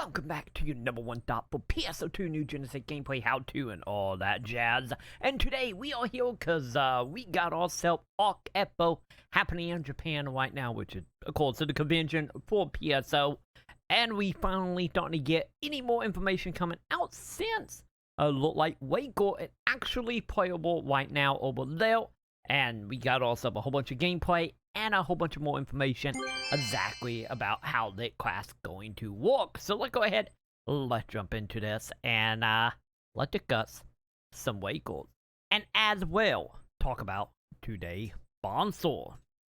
welcome back to your #1 stop for PSO2 New Genesis gameplay, how-to, and all that jazz. And today we are here because we got ourselves Arks Expo happening in Japan right now, which is, of course, the convention for PSO. And we finally starting to get any more information coming out since look like Waco is actually playable right now over there. And we got ourselves a whole bunch of gameplay and a whole bunch of more information exactly about how that class is going to work. So let's go ahead, let's jump into this, and let's discuss some Wacos. And as well, talk about today sponsor.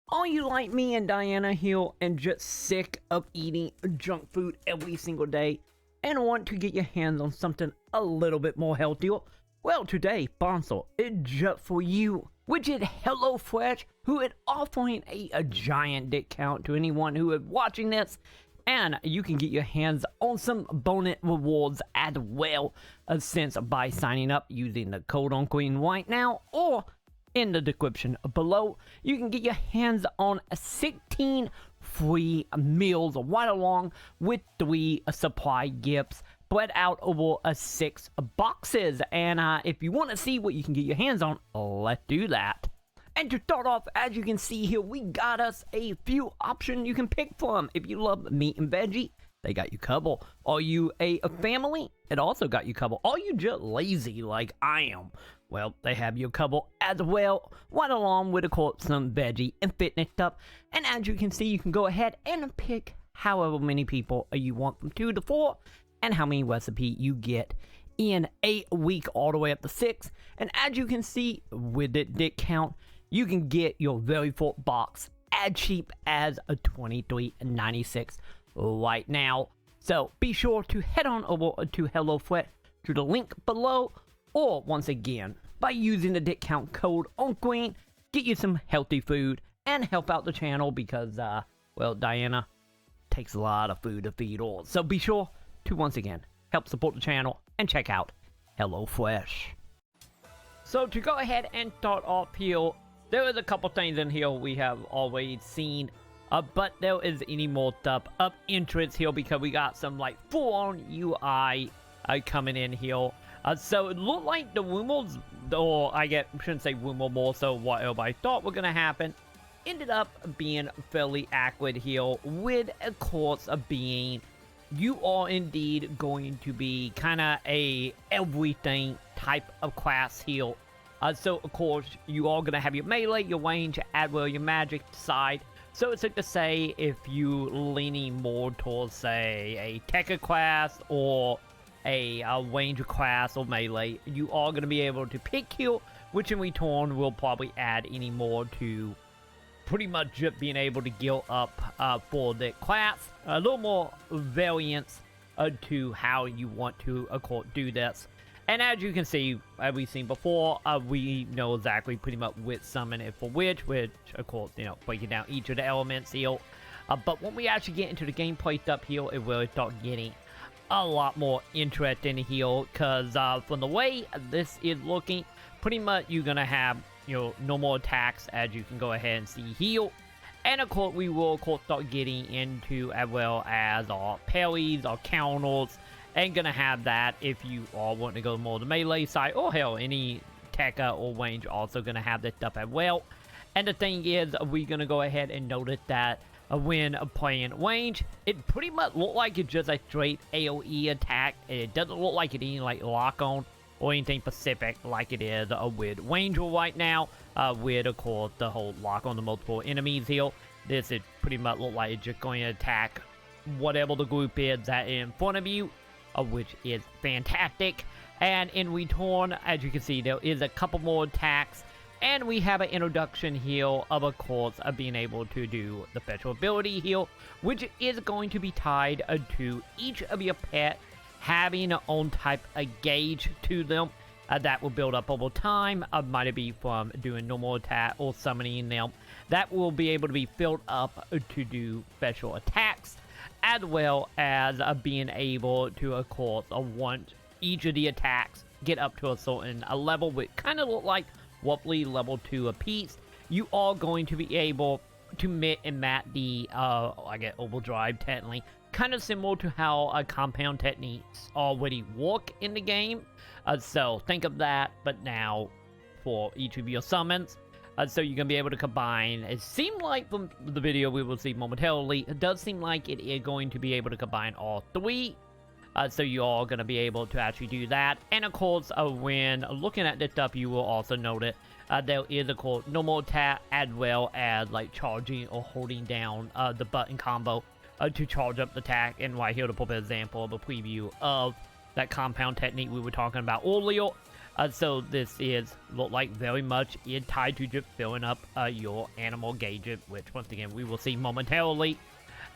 Are you like me and Diana here and just sick of eating junk food every single day and want to get your hands on something a little bit more healthier? Well, today, sponsor is just for you, which is HelloFresh, who is offering a giant discount to anyone who is watching this, and you can get your hands on some bonus rewards as well, since by signing up using the code on screen right now, or in the description below, you can get your hands on 16 free meals right along with 3 supply gifts spread out over 6 boxes. And if you want to see what you can get your hands on, let's do that. And to start off, as you can see here, we got us a few options you can pick from. If you love meat and veggie, they got you covered. Are you a family? It also got you covered. Are you just lazy like I am? Well, they have you covered as well, right along with, of course, some veggie and fitness stuff. And as you can see, you can go ahead and pick however many people you want from 2 to 4, and how many recipes you get in a week all the way up to 6. And as you can see, with the discount, you can get your very first box as cheap as a $23.96 right now. So be sure to head on over to HelloFresh to the link below, or once again, by using the discount code on screen, get you some healthy food and help out the channel because, well, Diana takes a lot of food to feed all. So be sure to once again help support the channel and check out HelloFresh. So to go ahead and start off here, there is a couple things in here we have already seen, but there is any more stuff of interest here because we got some like full-on UI coming in here. So it looked like the rumors, or shouldn't say rumor, more so what everybody thought were gonna happen, ended up being fairly accurate here, with of course being you are indeed going to be kind of a everything type of class here. So of course you are going to have your melee, your range, as well your magic side. So it's like to say, if you leaning more towards say a Tekka class or a ranger class or melee, you are going to be able to pick here, which in return will probably add any more to pretty much just being able to gear up for the class. A little more variance to how you want to, of course, do this. And as you can see, as we've seen before, we know exactly pretty much which summon it for which, of course, you know, breaking down each of the elements here. But when we actually get into the gameplay stuff here, it will start getting a lot more interesting here, because from the way this is looking, pretty much you're going to have, you know, normal attacks, as you can go ahead and see here. And of course, we will, of course, start getting into, as well as our parries, our counters, and gonna have that if you are wanting to go more the melee side, or hell, any Tekka or range also gonna have this stuff as well. And the thing is, we're gonna go ahead and notice that when playing range, it pretty much look like it's just a straight AoE attack. It doesn't look like it any like lock on or anything specific like it is with Ranger right now, with, of course, the whole lock on the multiple enemies here. This is pretty much look like it's just going to attack whatever the group is that is in front of you, which is fantastic. And in return, as you can see, there is a couple more attacks, and we have an introduction here of course, being able to do the special ability here, which is going to be tied to each of your pets having their own type of gauge to them that will build up over time. Might it be from doing normal attack or summoning them, that will be able to be filled up to do special attacks, as well as being able to, of course, want each of the attacks get up to a certain level, which kind of look like roughly level 2 apiece. You are going to be able to mix and match the, I get overdrive technically, kind of similar to how compound techniques already work in the game. So think of that, but now for each of your summons. So you're going to be able to combine, it seemed like from the video we will see momentarily, it does seem like it is going to be able to combine all three. So you're all going to be able to actually do that. And of course, when looking at this stuff, you will also note it. There is a course normal attack as well as like charging or holding down the button combo to charge up the attack. And right here to put an example of a preview of that compound technique we were talking about earlier. So this is look like very much is tied to just filling up your animal gauges, which once again we will see momentarily.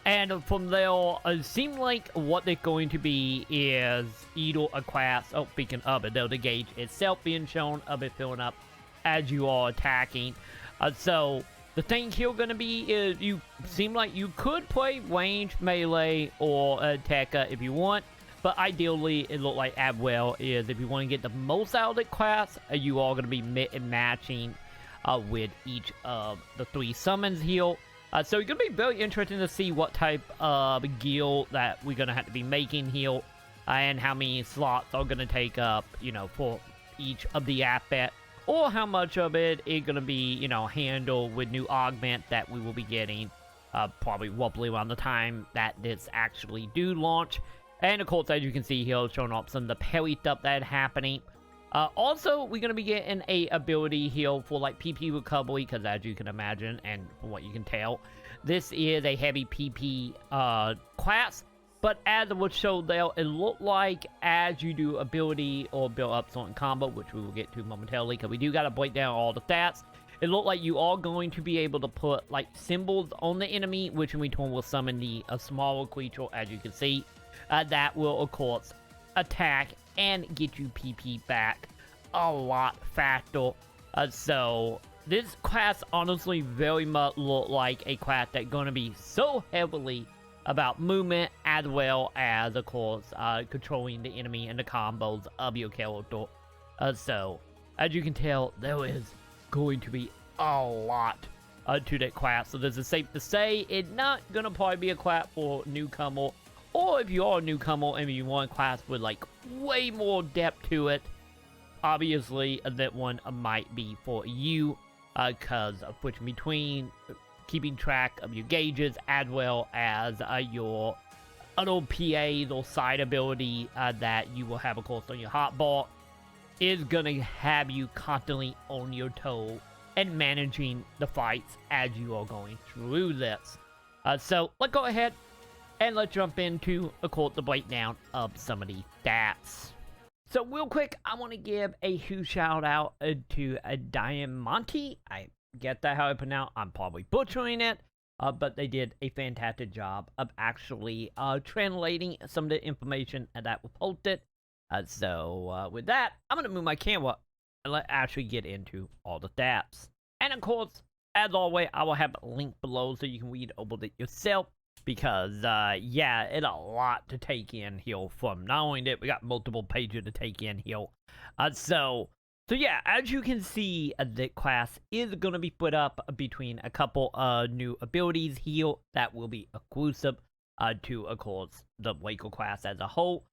And from there, it seems like what they're going to be is either a class. Oh, speaking of it, though, the gauge itself being shown of it filling up as you are attacking. So the thing here going to be is you seem like you could play range, melee, or attacker if you want. But ideally, it looked like as well is if you want to get the most out of the class, you are going to be matching with each of the three summons here. So it's going to be very interesting to see what type of guild that we're going to have to be making here. And how many slots are going to take up, you know, for each of the aspects. Or how much of it is going to be, you know, handled with new augment that we will be getting. Probably roughly around the time that this actually do launch. And of course, as you can see here, showing up some of the parry stuff that's happening. Also, we're going to be getting a ability here for like PP recovery, because as you can imagine, and from what you can tell, this is a heavy PP class. But as it was showed there, it looked like as you do ability or build up certain combo, which we will get to momentarily, because we do got to break down all the stats. It looked like you are going to be able to put like symbols on the enemy, which in return will summon a smaller creature, as you can see. That will, of course, attack and get you PP back a lot faster. So this class honestly very much look like a class that's going to be so heavily about movement as well as, of course, controlling the enemy and the combos of your character. So, as you can tell, there is going to be a lot to that class. So this is safe to say it's not going to probably be a class for newcomer. Or if you are a newcomer and you want a class with like way more depth to it, obviously that one might be for you, because of switching between keeping track of your gauges as well as your auto PAs or side ability that you will have, of course, on your hotbar is going to have you constantly on your toe and managing the fights as you are going through this. So let's go ahead and let's jump into, of course, the breakdown of some of these stats. So real quick, I want to give a huge shout out to Diamante. I get that how I pronounce. I'm probably butchering it, but they did a fantastic job of actually translating some of the information that was posted. So with that, I'm going to move my camera and let's actually get into all the stats. And of course, as always, I will have a link below so you can read over it yourself. Because, yeah, it's a lot to take in here from not only that, we got multiple pages to take in here. So yeah, as you can see, the class is going to be put up between a couple of new abilities here that will be exclusive to, of course, the Waco class as a whole,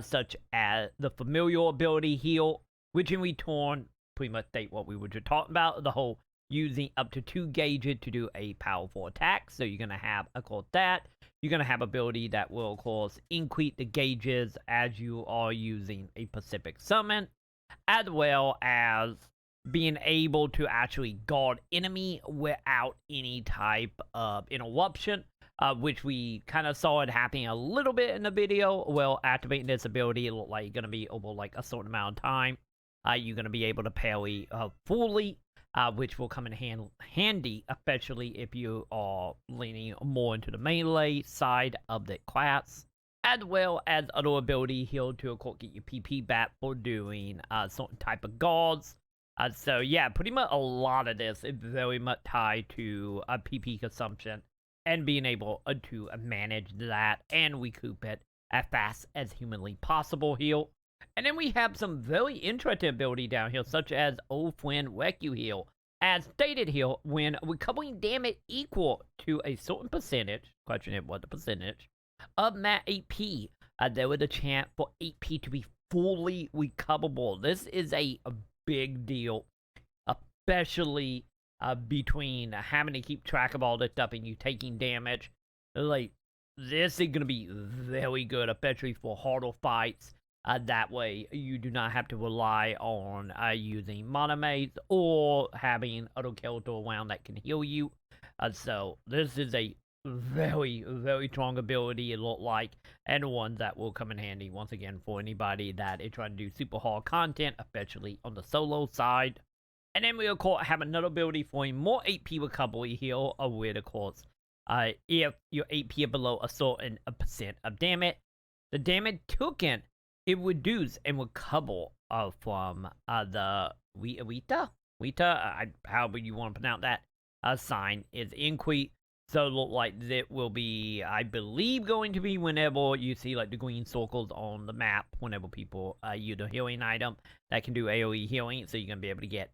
such as the familiar ability here, which in return pretty much state what we were just talking about, the whole using up to 2 gauges to do a powerful attack. So you're going to have, of course, that. You're going to have ability that will, of course, increase the gauges as you are using a specific summon, as well as being able to actually guard enemy without any type of interruption, which we kind of saw it happening a little bit in the video. Well, activating this ability, it looked like you're going to be over like a certain amount of time. You're going to be able to parry fully. Which will come in handy, especially if you are leaning more into the melee side of the class, as well as other ability here to, of course, get your PP back for doing certain type of guards. So yeah, pretty much a lot of this is very much tied to PP consumption and being able to manage that and recoup it as fast as humanly possible here. And then we have some very interesting ability down here, such as Old Friend Rescue Heal. As stated here, when recovering damage equal to a certain percentage, question is what the percentage, of Matt AP. There was a chance for AP to be fully recoverable. This is a big deal, especially between having to keep track of all this stuff and you taking damage. Like, this is going to be very good, especially for harder fights. That way, you do not have to rely on using monomates or having auto character around that can heal you. So, this is a very, very strong ability, it looked like, and one that will come in handy once again for anybody that is trying to do super hard content, especially on the solo side. And then we, of course, have another ability for a more AP recovery here, with, of course, if your AP is below a certain percent of damage, the damage taken, it reduces and recover from the Wita, however you want to pronounce that, sign is increased. So it look like that will be, I believe, going to be whenever you see like the green circles on the map, whenever people use a healing item that can do AoE healing, so you're going to be able to get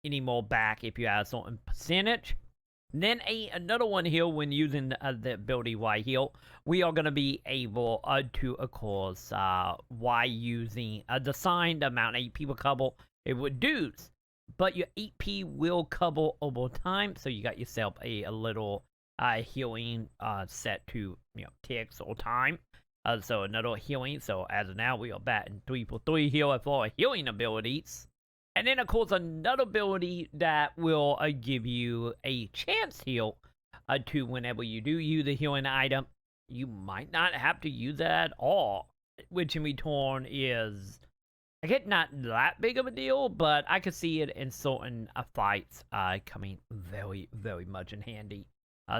any more back if you have a certain percentage. Then another one here, when using the ability Y heal, we are going to be able to, of course, Y using the sign, the amount of AP will cover, it reduces, but your AP will cover over time, so you got yourself a little healing set to, ticks or time. So another healing. So as of now, we are batting 3 for 3 here for our healing abilities. And then, of course, another ability that will give you a chance heal to whenever you do use a healing item. You might not have to use that at all, which in return is, I guess, not that big of a deal, but I could see it in certain fights coming very, very much in handy.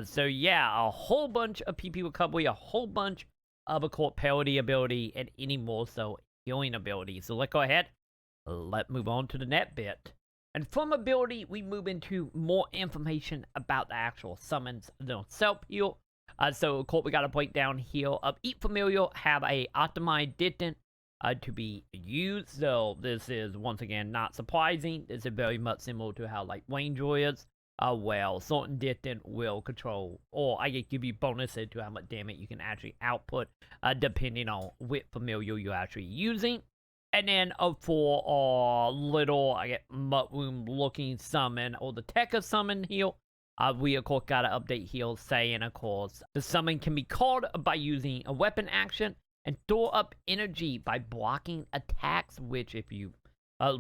So yeah, a whole bunch of PP recovery, a whole bunch of a court parity ability, and any more so healing ability. So let's go ahead, let's move on to the net bit. And from ability, we move into more information about the actual summons themselves here. So of course, we got a breakdown here of each familiar have a optimized distance to be used. So this is, once again, not surprising. This is very much similar to how like Ranger is. Well, certain distance will control, or I can give you bonuses to how much damage you can actually output, depending on which familiar you're actually using. And then for our little, I get mushroom looking summon, or the Tekka summon here, we of course got an update here saying, of course, the summon can be called by using a weapon action and store up energy by blocking attacks, which if you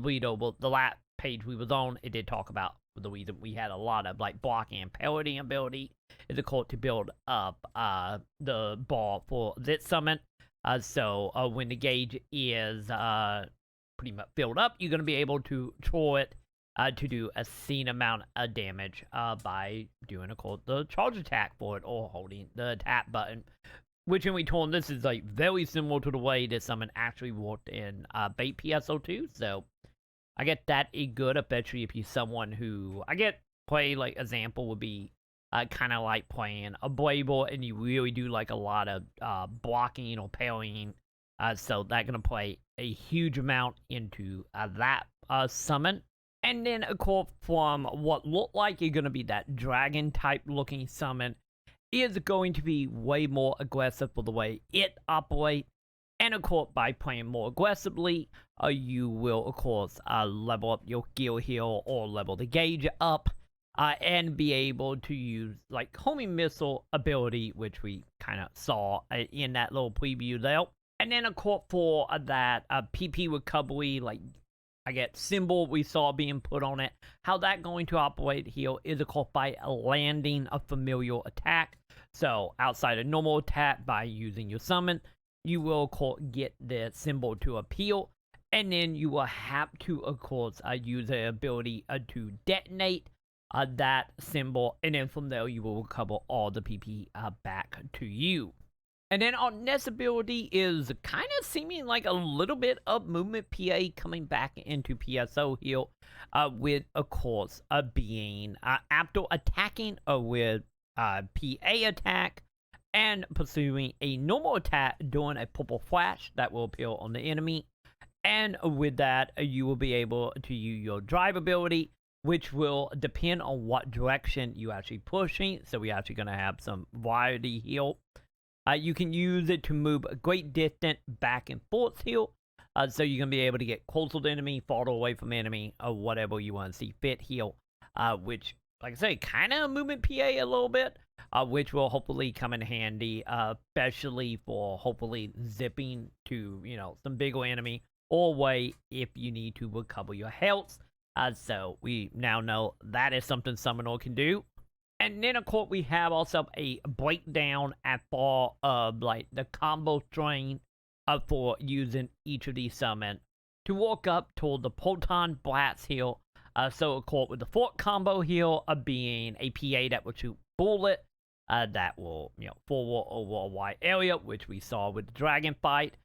read over the last page we was on, it did talk about the reason we had a lot of like blocking and parrying ability is of course to build up the bar for this summon. So when the gauge is pretty much filled up, you're going to be able to throw it to do a seen amount of damage by doing, of course, the charge attack for it or holding the attack button. Which in return, this is like very similar to the way this summon actually worked in bait PSO2. So I get that is good, especially if you're someone who, I get play, like, example would be kind of like playing a Blaber, and you really do, like, a lot of blocking or parrying, so that's going to play a huge amount into that summon. And then, of course, from what looked like is going to be that dragon-type looking summon, is going to be way more aggressive for the way it operates. And of course, by playing more aggressively, you will, of course, level up your gear here or level the gauge up, and be able to use, like, homing missile ability, which we kind of saw in that little preview there. And then, of course, for that PP recovery, like, I get symbol we saw being put on it, how that going to operate here is, of course, by landing a familiar attack. So, outside a normal attack, by using your summon, you will, of course, get the symbol to appear, and then you will have to, of course, use the ability to detonate that symbol, and then from there, you will recover all the PP back to you. And then our next ability is kind of seeming like a little bit of movement PA coming back into PSO here, with, of course, being after attacking with PA attack, and pursuing a normal attack during a purple flash that will appear on the enemy. And with that, you will be able to use your drive ability, which will depend on what direction you actually pushing. So we're actually going to have some variety here. You can use it to move a great distance back and forth here. So you're going to be able to get closer to enemy, farther away from enemy, or whatever you want to see fit here. Which, like I say, kind of movement PA a little bit, which will hopefully come in handy, especially for hopefully zipping to, some bigger enemy, or way if you need to recover your health. So we now know that is something Summoner can do. And then, of course, we have also a breakdown at for like the combo string for using each of these summons to walk up toward the Proton Blast here. So, of course, with the fourth combo here being a PA that will shoot bullet that will, forward over a wide area, which we saw with the dragon fight.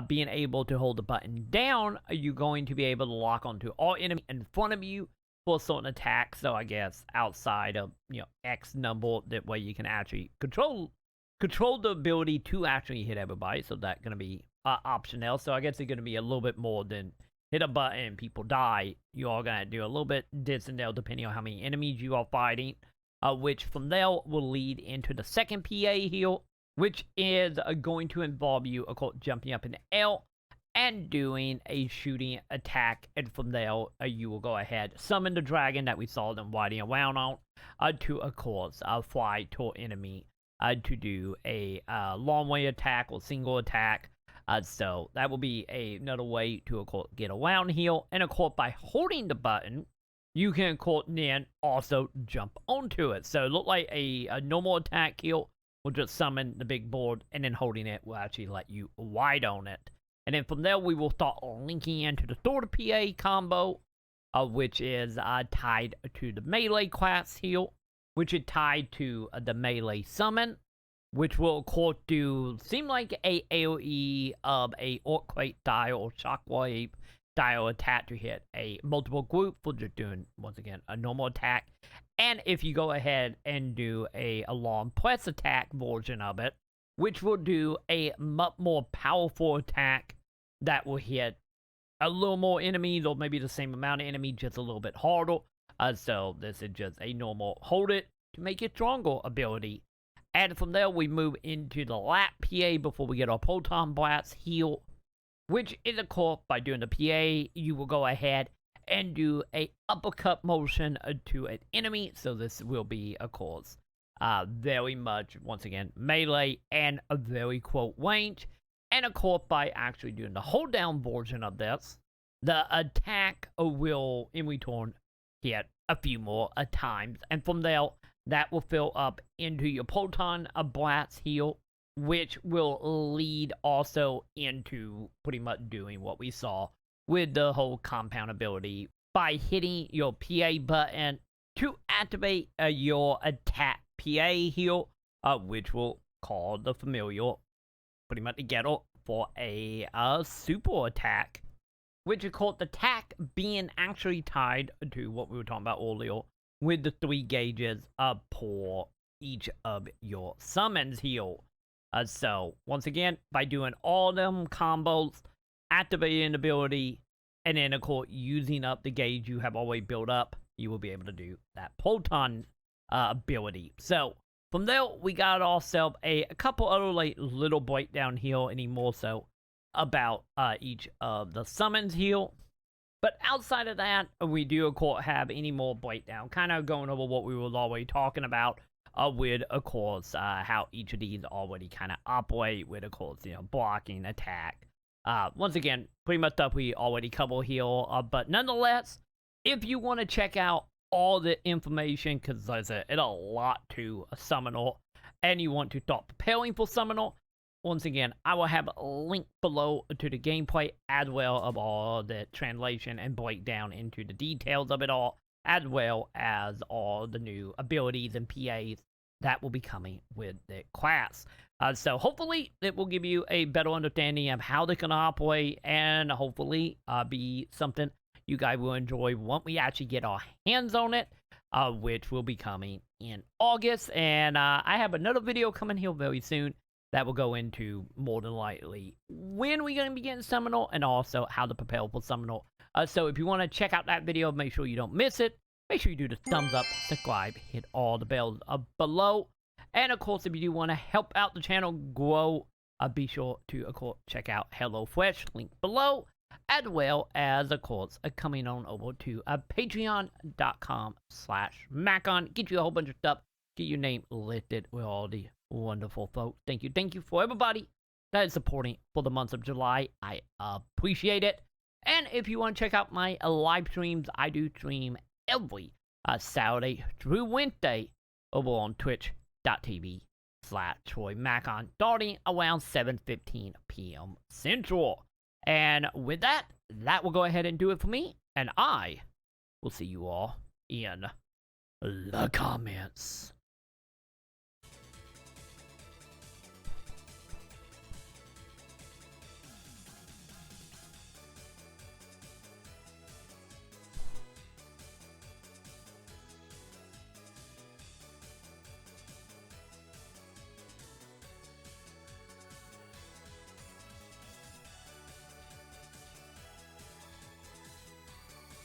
Being able to hold the button down, you're going to be able to lock onto all enemy in front of you for a certain attack. So I guess outside of X number, that way you can actually control the ability to actually hit everybody. So that's gonna be optional. So I guess it's gonna be a little bit more than hit a button, people die. You are gonna do a little bit this and that depending on how many enemies you are fighting. Which from there will lead into the second PA here, which is going to involve you, of course, jumping up in the air and doing a shooting attack. And from there, you will go ahead, summon the dragon that we saw them riding around on, to, of course, fly to enemy to do a long-way attack or single attack. So that will be another way to, of course, get around here. And, of course, by holding the button, you can, of course, then also jump onto it. So it look like a normal attack here. We'll just summon the big board, and then holding it will actually let you ride on it. And then from there, we will start linking into the third PA combo, which is tied to the melee class here, which is tied to the melee summon, which will, of course, seem like a AoE of a earthquake style or shockwave style attack to hit a multiple group for just doing, once again, a normal attack. And if you go ahead and do a long press attack version of it, which will do a much more powerful attack that will hit a little more enemies, or maybe the same amount of enemies, just a little bit harder. So this is just a normal hold it to make it stronger ability. And from there, we move into the last PA before we get our Proton Blast heal, which is, of course, by doing the PA, you will go ahead and do a uppercut motion to an enemy. So this will be, of course, very much, once again, melee and a very close range. And, of course, by actually doing the hold down version of this, the attack will, in return, hit a few more times. And from there, that will fill up into your Proton Blast heal, which will lead also into pretty much doing what we saw with the whole compound ability by hitting your PA button to activate your attack PA heal, which will call the familiar pretty much together for a super attack, which is called the attack being actually tied to what we were talking about earlier with the 3 gauges per each of your summons here. So, once again, by doing all them combos, activating an ability, and then, of course, using up the gauge you have already built up, you will be able to do that Proton ability. So, from there, we got ourselves a couple other little breakdown here, any more so, about each of the summons here. But outside of that, we do, of course, have any more breakdown, kind of going over what we were already talking about, with, of course, how each of these already kind of operate with, of course, blocking, attack. Once again, pretty much stuff we already covered here, but nonetheless, if you want to check out all the information, because there's it's a lot to a Summoner, and you want to start preparing for Summoner, once again, I will have a link below to the gameplay as well of all the translation and breakdown into the details of it all, as well as all the new abilities and PAs that will be coming with the class. So hopefully it will give you a better understanding of how they can operate, and hopefully be something you guys will enjoy once we actually get our hands on it, which will be coming in August. And I have another video coming here very soon that will go into more than likely when we're going to be getting Summoner, and also how to prepare for Summoner. So if you want to check out that video, make sure you don't miss it. Make sure you do the thumbs up, subscribe, hit all the bells below. And of course, if you do want to help out the channel grow, be sure to, of course, check out HelloFresh, link below, as well as, of course, coming on over to patreon.com/Maconn. Get you a whole bunch of stuff. Get your name listed with all the wonderful folks. Thank you for everybody that is supporting for the month of July. I appreciate it. And if you want to check out my live streams, I do stream every Saturday through Wednesday over on twitch.tv/TroyMaconn, starting around 7:15 p.m. Central. And with that, that will go ahead and do it for me. And I will see you all in the comments.